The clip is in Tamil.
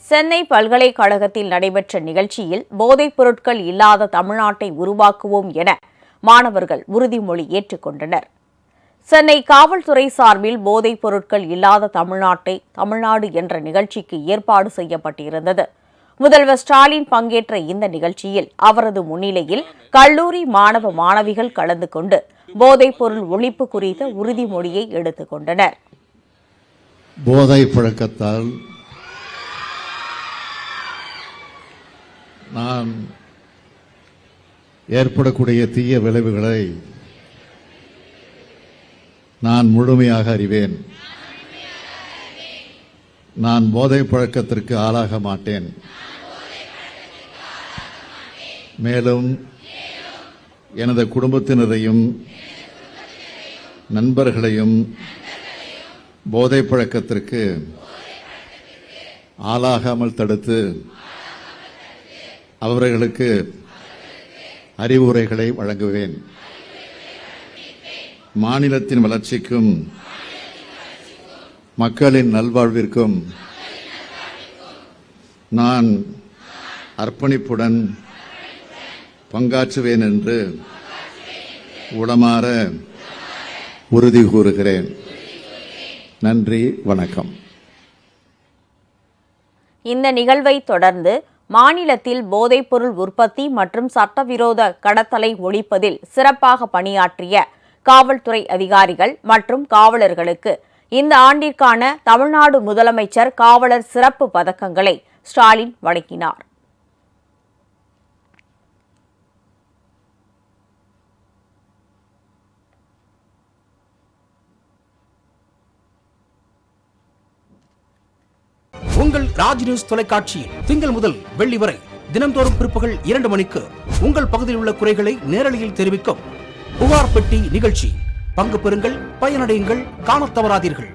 சென்னை பல்கலைக்கழகத்தில் நடைபெற்ற நிகழ்ச்சியில் போதைப் பொருட்கள் இல்லாத தமிழ்நாட்டை உருவாக்குவோம் என மாணவர்கள் உறுதிமொழி ஏற்றுக்கொண்டனர். சென்னை காவல்துறை சார்பில் போதைப் பொருட்கள் இல்லாத தமிழ்நாடு என்ற நிகழ்ச்சிக்கு ஏற்பாடு செய்யப்பட்டிருந்தது. முதல்வர் ஸ்டாலின் பங்கேற்ற இந்த நிகழ்ச்சியில் அவரது முன்னிலையில் கல்லூரி மாணவ மாணவிகள் கலந்து கொண்டு போதைப் பொருள் ஒழிப்பு குறித்த உறுதிமொழியை எடுத்துக் கொண்டனர். போதை பழக்கத்தால் நான் ஏற்படக்கூடிய தீய விளைவுகளை நான் முழுமையாக அறிவேன். நான் போதை பழக்கத்திற்கு ஆளாக மாட்டேன். மேலும் எனது குடும்பத்தினரையும் நண்பர்களையும் போதை பழக்கத்திற்கு ஆளாகாமல் தடுத்து அவர்களுக்கு அறிவுரைகளை வழங்குவேன். மாநிலத்தின் வளர்ச்சிக்கும் மக்களின் நல்வாழ்விற்கும் நான் அர்ப்பணிப்புடன் பங்காற்றுவேன் என்று உளமாற உறுதி கூறுகிறேன். நன்றி, வணக்கம். இந்த நிகழ்வை தொடர்ந்து மாநிலத்தில் போதைப்பொருள் உற்பத்தி மற்றும் சட்டவிரோத கடத்தலை ஒழிப்பதில் சிறப்பாக பணியாற்றிய காவல்துறை அதிகாரிகள் மற்றும் காவலர்களுக்கு இந்த ஆண்டிற்கான தமிழ்நாடு முதலமைச்சர் காவலர் சிறப்பு பதக்கங்களை ஸ்டாலின் வழங்கினார். உங்கள் ராஜ் நியூஸ் தொலைக்காட்சியில் திங்கள் முதல் வெள்ளி வரை தினந்தோறும் பிற்பகல் 2 மணிக்கு உங்கள் பகுதியில் உள்ள குறைகளை நேரலையில் தெரிவிக்கும் புகார் பெட்டி நிகழ்ச்சி. பங்கு பெறுங்கள், பயனடையுங்கள், காணத் தவறாதீர்கள்.